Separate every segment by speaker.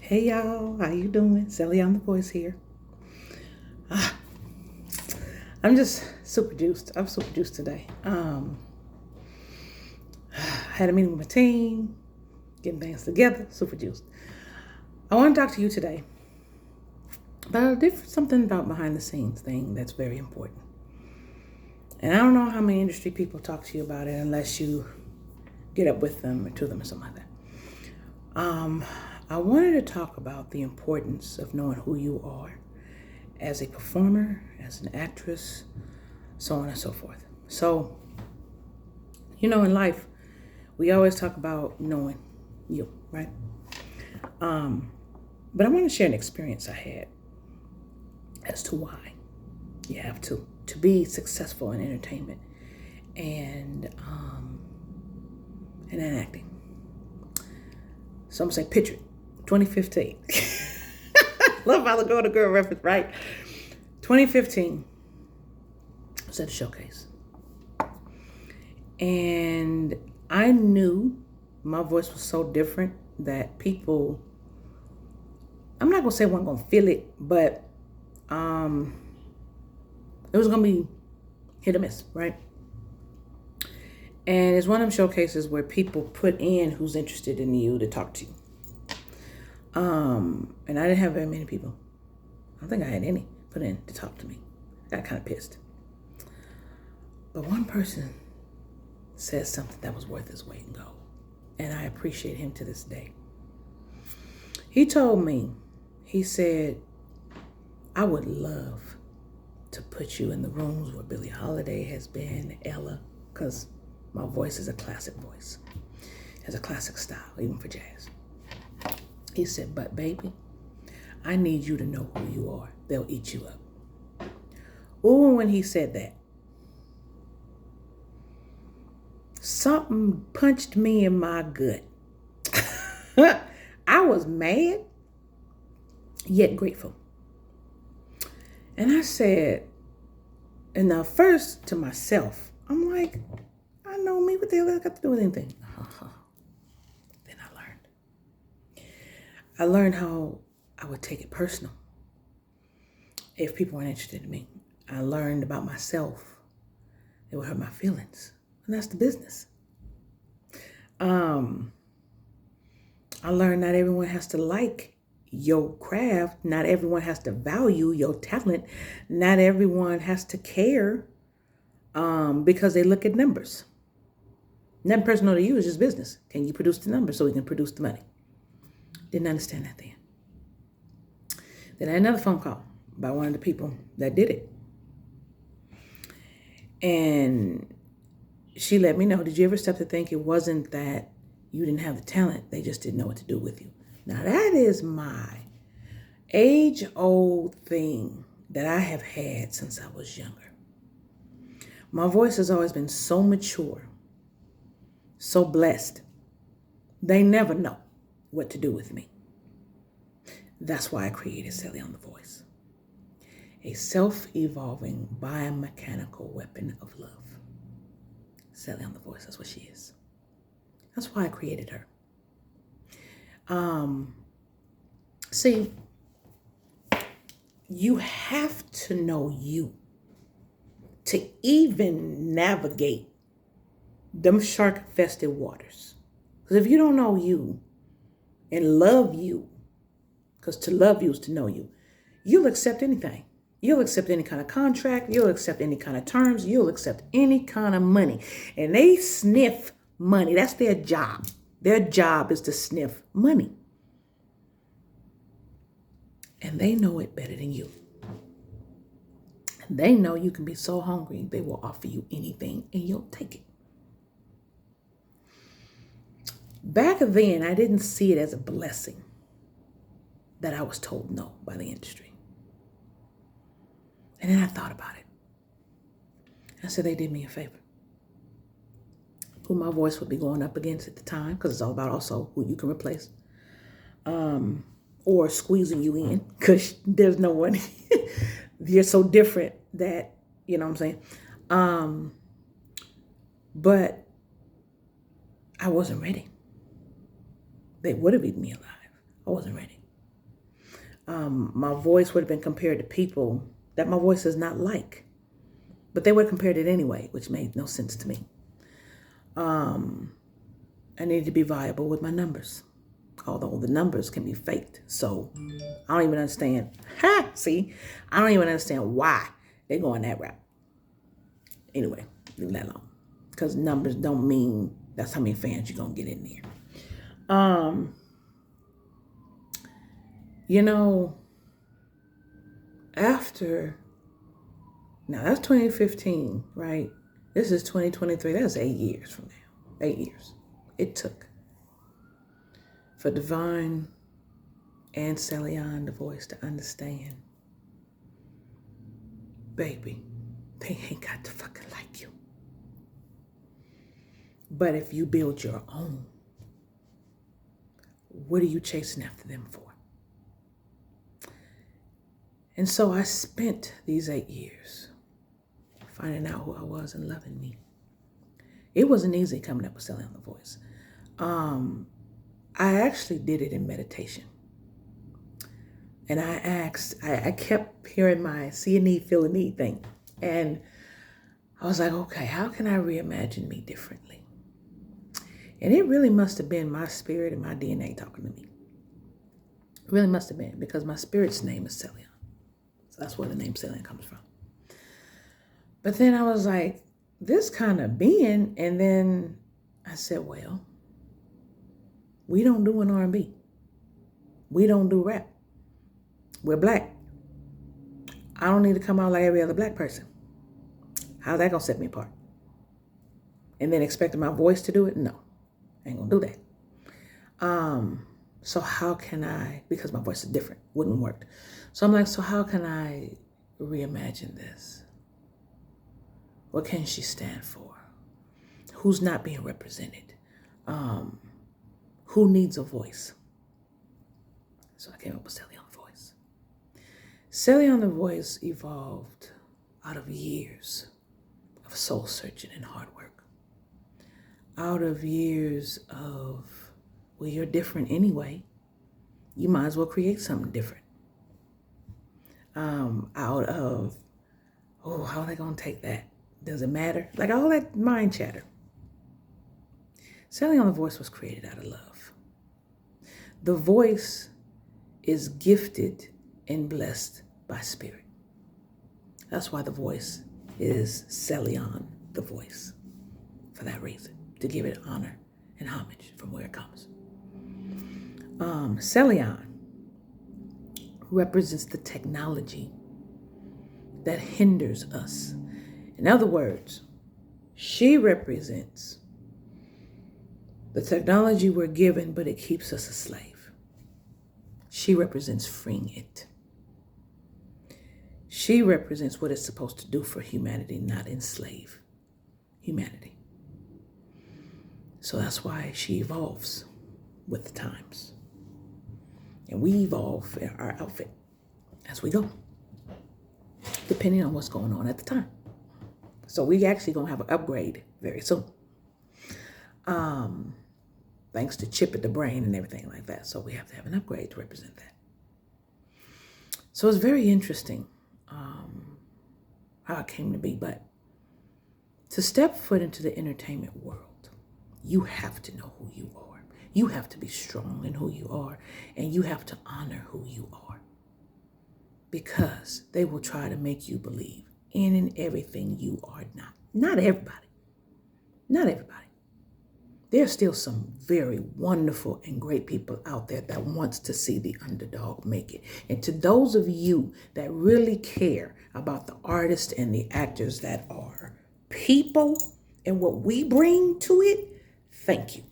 Speaker 1: Hey y'all, how you doing? Sally on the voice here. Ah, I'm just super juiced. I'm super juiced today. Had a meeting with my team, getting things together, super juiced. I want to talk to you today about something about behind the scenes thing that's very important. And I don't know how many industry people talk to you about it unless you get up with them or to them or something like that. I wanted to talk about the importance of knowing who you are as a performer, as an actress, so on and so forth. So, in life, we always talk about knowing you, right? But I want to share an experience I had as to why you have to be successful in entertainment and in acting. So I'm saying, picture it, 2015. Love how the Golden Girl reference, right? 2015 was at a showcase. And I knew my voice was so different that people, I'm not going to say one going to feel it, but it was going to be hit or miss, right? And it's one of them showcases where people put in who's interested in you to talk to you. And I didn't have very many people. I don't think I had any put in to talk to me. I got kind of pissed. But one person said something that was worth his weight in gold. And I appreciate him to this day. He told me, he said, I would love to put you in the rooms where Billie Holiday has been, Ella, because my voice is a classic voice. It has a classic style, even for jazz. He said, but baby, I need you to know who you are. They'll eat you up. Oh, when he said that, something punched me in my gut. I was mad, yet grateful. And I said, and now first to myself, I'm like, I know me, what the hell that got to do with anything? Then I learned how I would take it personal if people weren't interested in me. I learned about myself. It would hurt my feelings. And that's the business. I learned not everyone has to like your craft. Not everyone has to value your talent. Not everyone has to care because they look at numbers. Nothing personal to you, is just business. Can you produce the numbers so we can produce the money? Didn't understand that then. Then I had another phone call by one of the people that did it. And she let me know, did you ever stop to think it wasn't that you didn't have the talent, they just didn't know what to do with you? Now that is my age-old thing that I have had since I was younger. My voice has always been so mature, so blessed. They never know what to do with me. That's why I created Sally on the Voice, a self-evolving biomechanical weapon of love. Sally on the Voice, that's what she is. That's why I created her. See, you have to know you to even navigate them shark-infested waters. Because if you don't know you and love you, because to love you is to know you, you'll accept anything. You'll accept any kind of contract. You'll accept any kind of terms. You'll accept any kind of money. And they sniff money. That's their job. Their job is to sniff money. And they know it better than you. They know you can be so hungry, they will offer you anything and you'll take it. Back then, I didn't see it as a blessing that I was told no by the industry. And then I thought about it. I said they did me a favor. Who my voice would be going up against at the time, because it's all about also who you can replace. Or squeezing you in, because there's no one. You're so different that, you know what I'm saying? But I wasn't ready. They would have eaten me alive. I wasn't ready. My voice would have been compared to people that my voice is not like. But they would have compared it anyway, which made no sense to me. I needed to be viable with my numbers, although the numbers can be faked. So I don't even understand. See, I don't even understand why they're going that route. Anyway, leave that alone. Because numbers don't mean that's how many fans you're going to get in there. Now that's 2015, right? This is 2023. That's 8 years from now. 8 years. It took for Divine and Celion, the voice, to understand, baby, they ain't got to fucking like you. But if you build your own, what are you chasing after them for? And so I spent these 8 years finding out who I was and loving me. It wasn't easy coming up with Celion the voice. I actually did it in meditation. And I kept hearing my see a need, feel a need thing. And I was like, okay, how can I reimagine me differently? And it really must have been my spirit and my DNA talking to me. It really must have been, because my spirit's name is Celion. So that's where the name Celion comes from. But then I was like, this kind of being, and then I said, well, we don't do an R&B. We don't do rap. We're black. I don't need to come out like every other black person. How's that gonna set me apart? And then expecting my voice to do it? No, I ain't gonna do that. So how can I, because my voice is different, wouldn't work. So I'm like, so how can I reimagine this? What can she stand for? Who's not being represented? Who needs a voice? So I came up with Celion the Voice. Celion the Voice evolved out of years of soul searching and hard work. Out of years of, well, you're different anyway. You might as well create something different. Out of, oh, how are they going to take that? Does it matter? Like all that mind chatter. Celion the Voice was created out of love. The voice is gifted and blessed by spirit. That's why the voice is Celion the Voice. For that reason, to give it honor and homage from where it comes. Celion represents the technology that hinders us. In other words, she represents the technology we're given, but it keeps us a slave. She represents freeing it. She represents what it's supposed to do for humanity, not enslave humanity. So that's why she evolves with the times. And we evolve in our outfit as we go, depending on what's going on at the time. So we actually gonna have an upgrade very soon. Thanks to chip at the brain and everything like that. So we have to have an upgrade to represent that. So it's very interesting how it came to be. But to step foot into the entertainment world, you have to know who you are. You have to be strong in who you are, and you have to honor who you are, because they will try to make you believe in everything you are not. Not everybody. Not everybody. There are still some very wonderful and great people out there that wants to see the underdog make it. And to those of you that really care about the artists and the actors that are people and what we bring to it, thank you.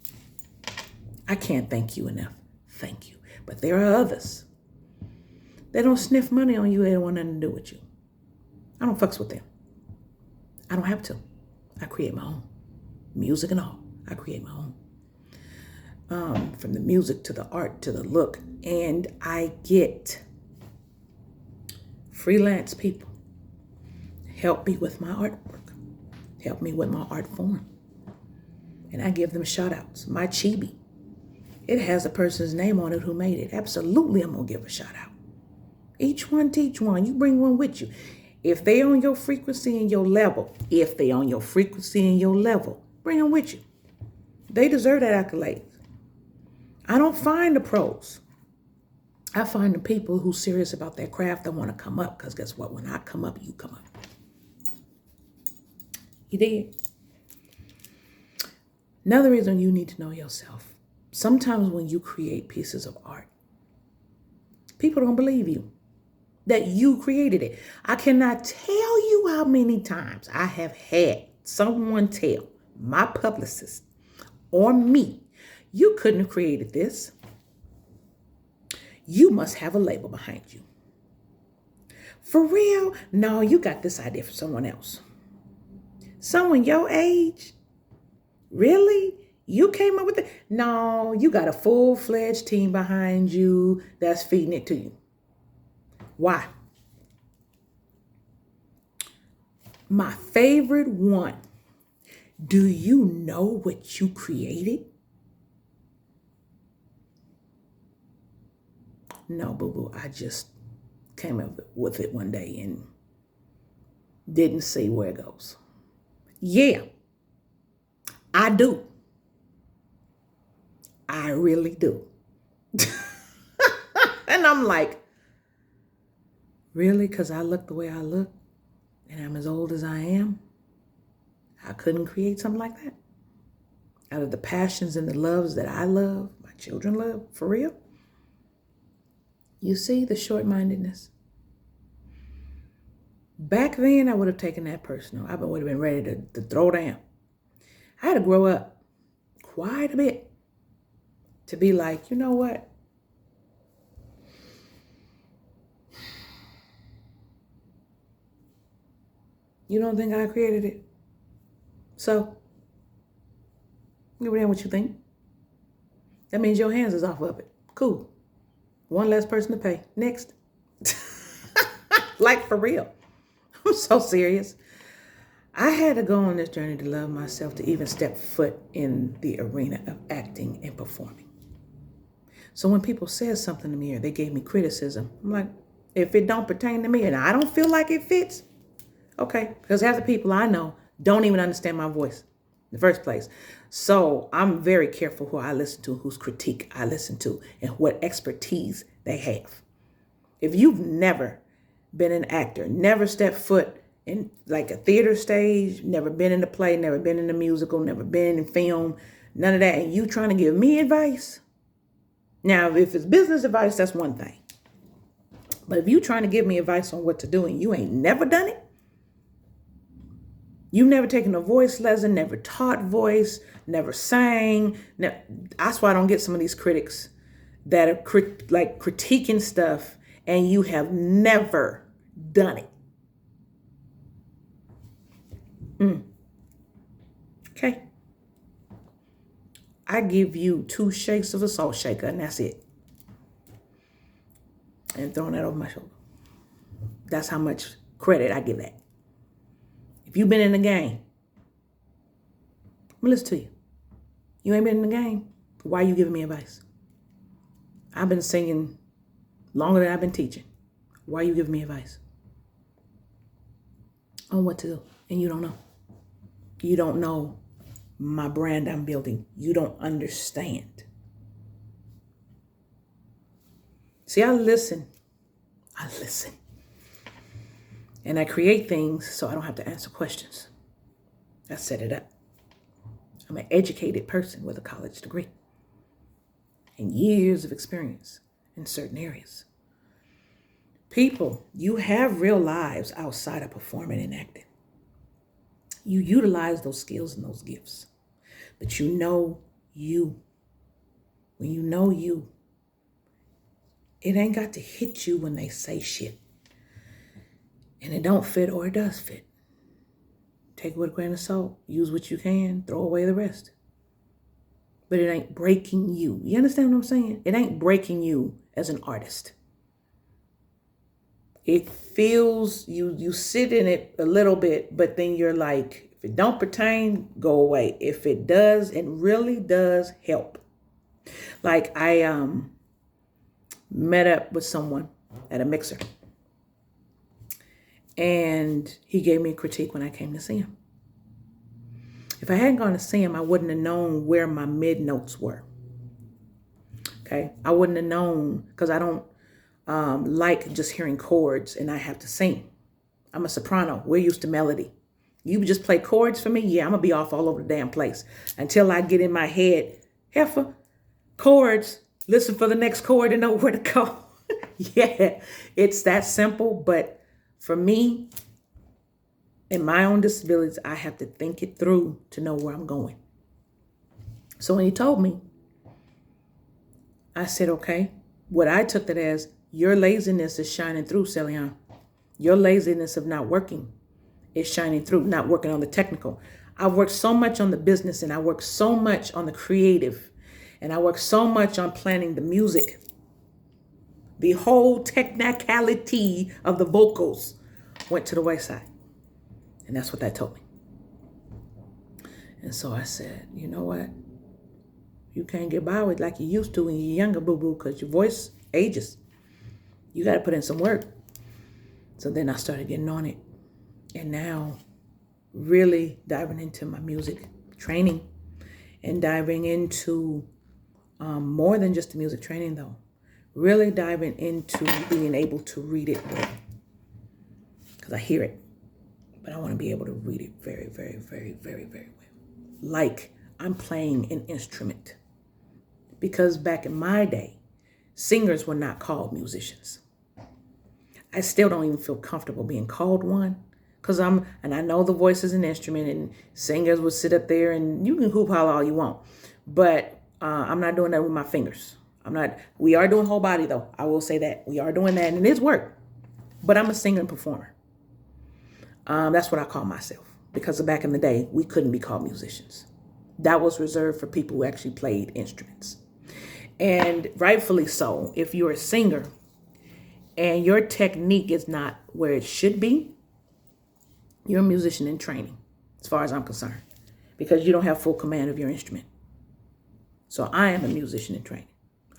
Speaker 1: I can't thank you enough. Thank you. But there are others. They don't sniff money on you. They don't want nothing to do with you. I don't fucks with them. I don't have to. I create my own. Music and all. I create my own. From the music to the art to the look. And I get freelance people. Help me with my artwork. Help me with my art form. And I give them shout outs. My chibi. It has a person's name on it who made it. Absolutely, I'm going to give a shout out. Each one teach one. You bring one with you. If they on your frequency and your level, bring them with you. They deserve that accolade. I don't find the pros. I find the people who's serious about their craft that want to come up. Because guess what? When I come up, you come up. You did. Another reason you need to know yourself. Sometimes when you create pieces of art, people don't believe you that you created it. I cannot tell you how many times I have had someone tell my publicist or me, you couldn't have created this. You must have a label behind you. For real? No, you got this idea from someone else. Someone your age? Really? You came up with it? No, you got a full-fledged team behind you that's feeding it to you. Why? My favorite one. Do you know what you created? No, boo-boo. I just came up with it one day and didn't see where it goes. Yeah, I do. I really do. And I'm like, really? Because I look the way I look and I'm as old as I am? I couldn't create something like that? Out of the passions and the loves that I love, my children love, for real? You see the short-mindedness? Back then, I would have taken that personal. I would have been ready to throw down. I had to grow up quite a bit to be like, you know what? You don't think I created it? So, give a damn what you think. That means your hands is off of it. Cool. One less person to pay. Next. Like, for real. I'm so serious. I had to go on this journey to love myself to even step foot in the arena of acting and performing. So when people said something to me or they gave me criticism, I'm like, if it don't pertain to me and I don't feel like it fits, okay. Because half the people I know don't even understand my voice in the first place. So I'm very careful who I listen to, whose critique I listen to, and what expertise they have. If you've never been an actor, never stepped foot in like a theater stage, never been in a play, never been in a musical, never been in film, none of that, and you trying to give me advice. Now, if it's business advice, that's one thing. But if you trying to give me advice on what to do and you ain't never done it, you've never taken a voice lesson, never taught voice, never sang. That's why I don't get some of these critics that are critiquing stuff and you have never done it. Okay. I give you 2 shakes of a salt shaker and that's it. And throwing that over my shoulder. That's how much credit I give that. If you've been in the game, I'm gonna listen to you. You ain't been in the game. Why are you giving me advice? I've been singing longer than I've been teaching. Why are you giving me advice on what to do? And you don't know. You don't know my brand I'm building. You don't understand. See, I listen. And I create things so I don't have to answer questions. I set it up. I'm an educated person with a college degree and years of experience in certain areas. People, you have real lives outside of performing and acting. You utilize those skills and those gifts. But you know you. When you know you, it ain't got to hit you when they say shit. And it don't fit or it does fit. Take it with a grain of salt. Use what you can. Throw away the rest. But it ain't breaking you. You understand what I'm saying? It ain't breaking you as an artist. It feels, you sit in it a little bit, but then you're like, if it don't pertain, go away. If it does, it really does help. Like I met up with someone at a mixer. And he gave me a critique when I came to see him. If I hadn't gone to see him, I wouldn't have known where my mid notes were. Okay, I wouldn't have known, because I don't like just hearing chords and I have to sing. I'm a soprano. We're used to melody. You just play chords for me? Yeah, I'm going to be off all over the damn place until I get in my head. Heifer, chords, listen for the next chord and know where to go. Yeah, it's that simple. But for me, in my own disabilities, I have to think it through to know where I'm going. So when he told me, I said, okay. What I took that as, your laziness is shining through, Celion. Your laziness of not working is shining through, not working on the technical. I worked so much on the business, and I worked so much on the creative, and I worked so much on planning the music. The whole technicality of the vocals went to the wayside. And that's what that told me. And so I said, you know what? You can't get by with like you used to when you're younger, boo-boo, because your voice ages. You got to put in some work. So then I started getting on it. And now really diving into my music training and diving into more than just the music training, though. Really diving into being able to read it well. Because I hear it. But I want to be able to read it very, very, very, very, very well. Like I'm playing an instrument. Because back in my day, singers were not called musicians. I still don't even feel comfortable being called one. Because I know the voice is an instrument, and singers would sit up there and you can hoop holler all you want. But I'm not doing that with my fingers. We are doing whole body though. I will say that. We are doing that, and it is work. But I'm a singer and performer. That's what I call myself. Because back in the day, we couldn't be called musicians. That was reserved for people who actually played instruments. And rightfully so, if you're a singer and your technique is not where it should be, you're a musician in training, as far as I'm concerned, because you don't have full command of your instrument. So I am a musician in training.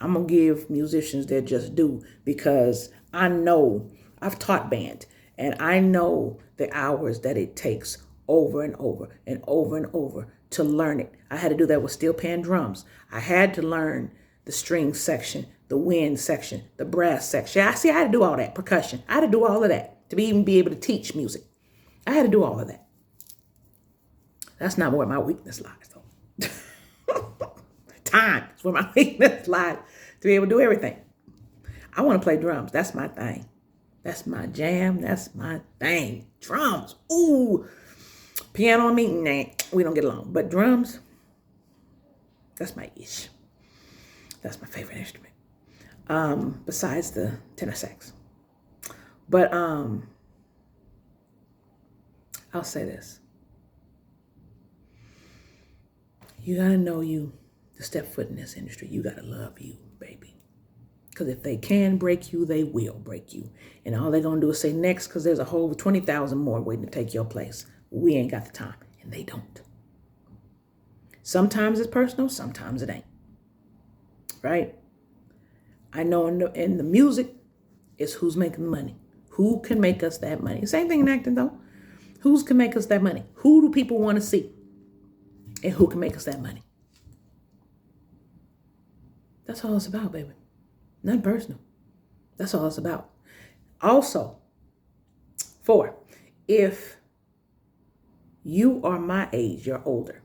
Speaker 1: I'm going to give musicians their just due, because I know I've taught band, and I know the hours that it takes over and over and over and over to learn it. I had to do that with steel pan drums. I had to learn the string section, the wind section, the brass section. I had to do all that, percussion. I had to do all of that to even be able to teach music. I had to do all of that. That's not where my weakness lies, though. Time is where my weakness lies, to be able to do everything. I want to play drums. That's my thing. That's my jam. That's my thing. Drums. Ooh. Piano and me, nah, we don't get along. But drums, that's my ish. That's my favorite instrument. Besides the tenor sax. But I'll say this. You gotta know you to step foot in this industry. You gotta love you, baby. Because if they can break you, they will break you. And all they're gonna do is say next, because there's a whole 20,000 more waiting to take your place. We ain't got the time, and they don't. Sometimes it's personal, sometimes it ain't. Right? I know in the music, it's who's making the money. Who can make us that money? Same thing in acting, though. Who can make us that money? Who do people want to see? And who can make us that money? That's all it's about, baby. Nothing personal. That's all it's about. Also, 4, if you are my age, you're older,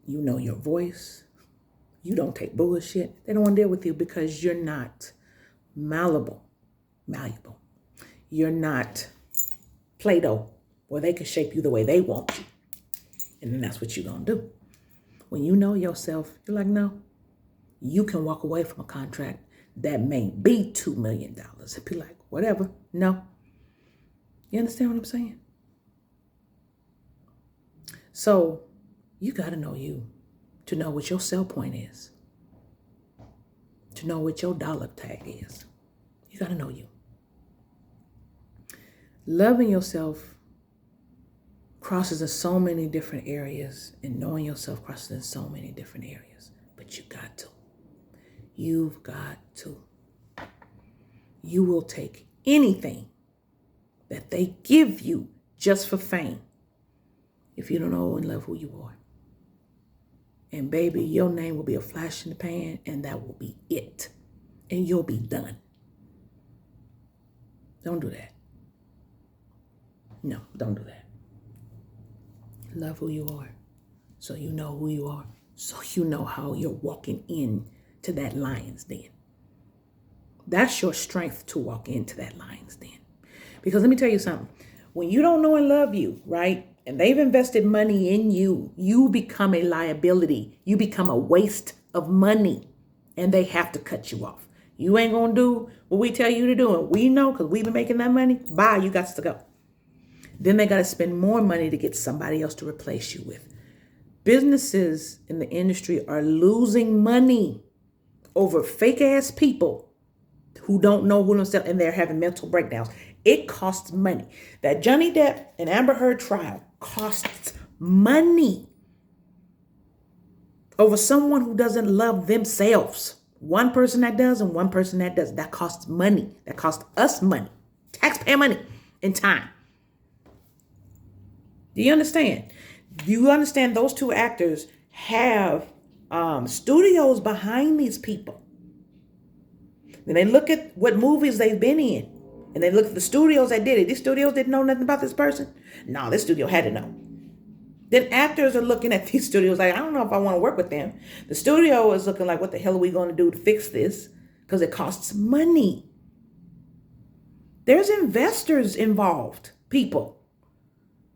Speaker 1: you know your voice, you don't take bullshit, they don't want to deal with you because you're not malleable. You're not Play-Doh, where they can shape you the way they want you. And then that's what you're going to do. When you know yourself, you're like, no, you can walk away from a contract that may be $2 million. And be like, whatever, no. You understand what I'm saying? So you got to know you to know what your sell point is, to know what your dollar tag is. You got to know you. Loving yourself crosses in so many different areas, and knowing yourself crosses in so many different areas. But you got to. You've got to. You will take anything that they give you just for fame if you don't know and love who you are. And baby, your name will be a flash in the pan, and that will be it. And you'll be done. Don't do that. No, don't do that. Love who you are, so you know who you are, so you know how you're walking in to that lion's den. That's your strength to walk into that lion's den. Because let me tell you something. When you don't know and love you, right, and they've invested money in you, you become a liability. You become a waste of money, and they have to cut you off. You ain't going to do what we tell you to do, and we know because we've been making that money. Bye, you got to go. Then they got to spend more money to get somebody else to replace you with. Businesses in the industry are losing money over fake ass people who don't know who themselves, and they're having mental breakdowns. It costs money. That Johnny Depp and Amber Heard trial costs money over someone who doesn't love themselves. One person that does and one person that does. That costs money. That costs us money. Taxpayer money and time. Do you understand? Do you understand those two actors have studios behind these people? And they look at what movies they've been in. And they look at the studios that did it. These studios didn't know nothing about this person. No, this studio had to know. Then actors are looking at these studios like, I don't know if I want to work with them. The studio is looking like, what the hell are we going to do to fix this? Because it costs money. There's investors involved, people.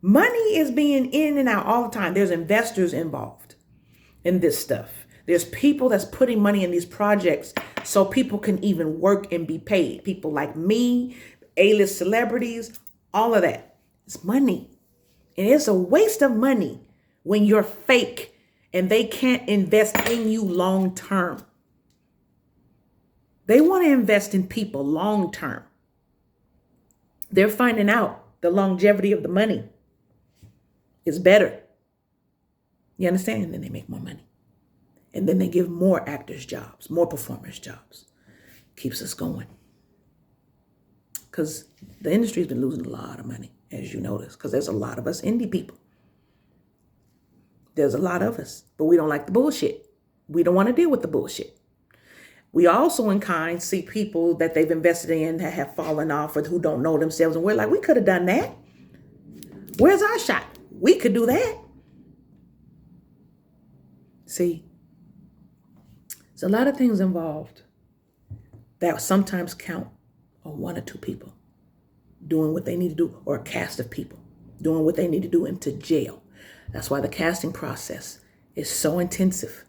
Speaker 1: Money is being in and out all the time. There's investors involved in this stuff. There's people that's putting money in these projects so people can even work and be paid. People like me, A-list celebrities, all of that. It's money. And it's a waste of money when you're fake and they can't invest in you long term. They want to invest in people long term. They're finding out the longevity of the money is better. You understand? And then they make more money. And then they give more actors jobs, more performers jobs. Keeps us going. Because the industry's been losing a lot of money, as you notice, because there's a lot of us indie people. There's a lot of us, but we don't like the bullshit. We don't want to deal with the bullshit. We also in kind see people that they've invested in that have fallen off or who don't know themselves. And we're like, we could have done that. Where's our shot? We could do that. See, there's a lot of things involved that sometimes count on one or two people doing what they need to do, or a cast of people doing what they need to do into jail. That's why the casting process is so intensive.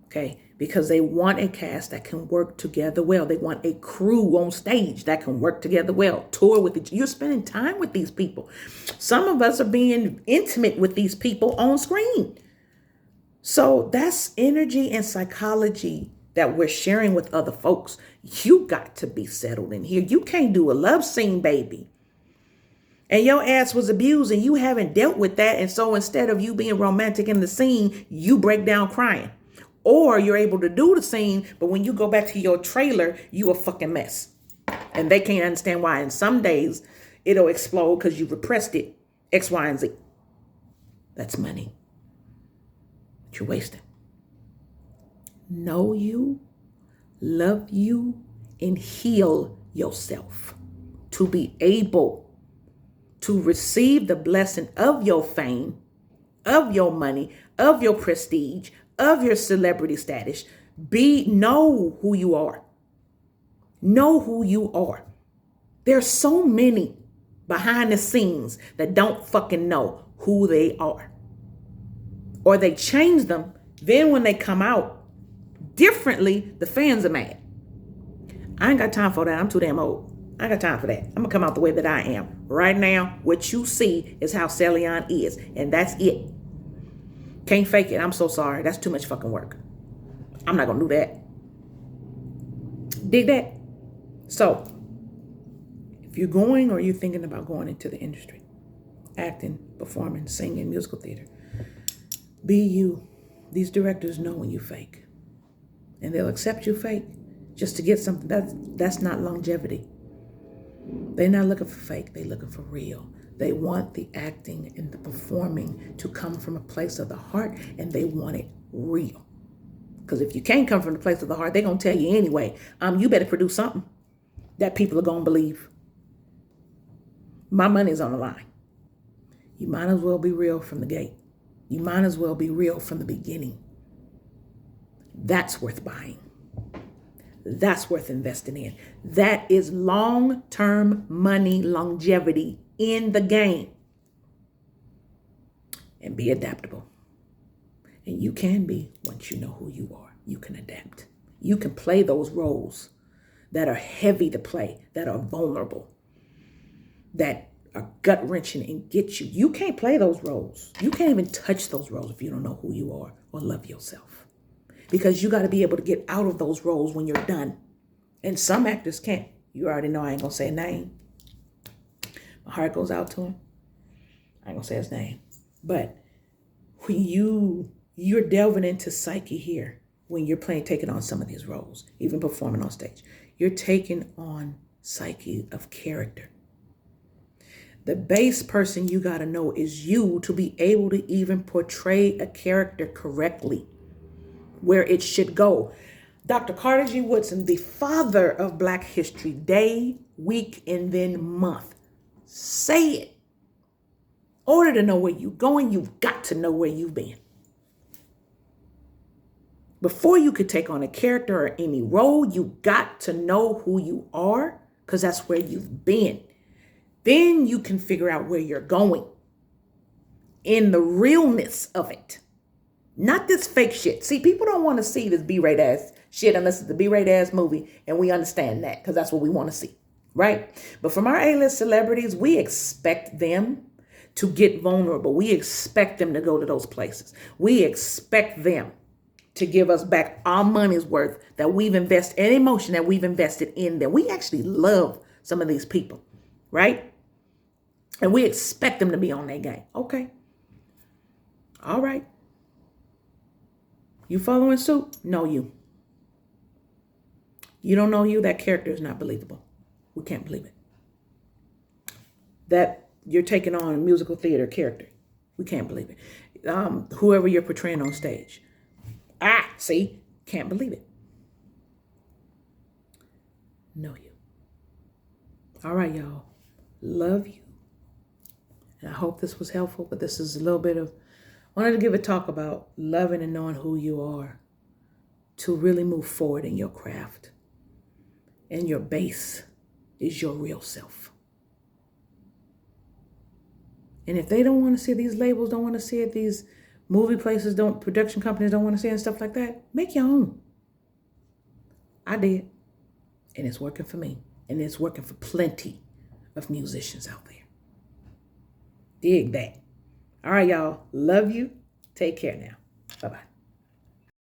Speaker 1: Okay, because they want a cast that can work together well. They want a crew on stage that can work together well. Tour with each. You're spending time with these people. Some of us are being intimate with these people on screen. So that's energy and psychology that we're sharing with other folks. You got to be settled in here. You can't do a love scene, baby. And your ass was abused and you haven't dealt with that. And so instead of you being romantic in the scene, you break down crying. Or you're able to do the scene, but when you go back to your trailer, you a fucking mess. And they can't understand why. And some days it'll explode because you repressed it. X, Y, and Z. That's money that you're wasting. Know you, love you, and heal yourself to be able to receive the blessing of your fame, of your money, of your prestige, of your celebrity status. Know who you are. Know who you are. There's so many behind the scenes that don't fucking know who they are. Or they change them. Then when they come out differently, the fans are mad. I ain't got time for that. I'm too damn old. I ain't got time for that. I'm going to come out the way that I am. Right now, what you see is how Celion is. And that's it. Can't fake it. I'm so sorry. That's too much fucking work. I'm not going to do that. Dig that? So, if you're going or you're thinking about going into the industry, acting, performing, singing, musical theater, be you. These directors know when you fake. And they'll accept you fake just to get something. That's not longevity. They're not looking for fake. They're looking for real. They want the acting and the performing to come from a place of the heart, and they want it real. Because if you can't come from the place of the heart, they're going to tell you anyway, you better produce something that people are going to believe. My money's on the line. You might as well be real from the gate. You might as well be real from the beginning. That's worth buying. That's worth investing in. That is long-term money, longevity in the game. And be adaptable. And you can be, once you know who you are, you can adapt. You can play those roles that are heavy to play, that are vulnerable, that are gut-wrenching and get you. You can't play those roles. You can't even touch those roles if you don't know who you are or love yourself. Because you got to be able to get out of those roles when you're done. And some actors can't. You already know I ain't going to say a name. My heart goes out to him. I ain't going to say his name. But when you're delving into psyche here, when you're taking on some of these roles, even performing on stage, you're taking on psyche of character. The base person you got to know is you to be able to even portray a character correctly, where it should go. Dr. Carter G. Woodson, the father of Black History, day, week, and then month. Say it. In order to know where you're going, you've got to know where you've been. Before you could take on a character or any role, you got to know who you are, because that's where you've been. Then you can figure out where you're going in the realness of it. Not this fake shit. See, people don't want to see this B-rate ass shit unless it's the B-rate ass movie, and we understand that because that's what we want to see, right? But from our A-list celebrities, we expect them to get vulnerable. We expect them to go to those places. We expect them to give us back our money's worth that we've invested, and emotion that we've invested in them. We actually love some of these people, right? And we expect them to be on their game. Okay. All right. You following suit? Know you. You don't know you, that character is not believable. We can't believe it. That you're taking on a musical theater character. We can't believe it. Whoever you're portraying on stage. See? Can't believe it. Know you. All right, y'all. Love you. And I hope this was helpful, but this is a little bit of, wanted to give a talk about loving and knowing who you are to really move forward in your craft. And your base is your real self. And if they don't want to see it, these labels don't want to see it, these movie places production companies don't want to see it and stuff like that, make your own. I did. And it's working for me. And it's working for plenty of musicians out there. Dig that. All right, y'all. Love you. Take care now. Bye-bye.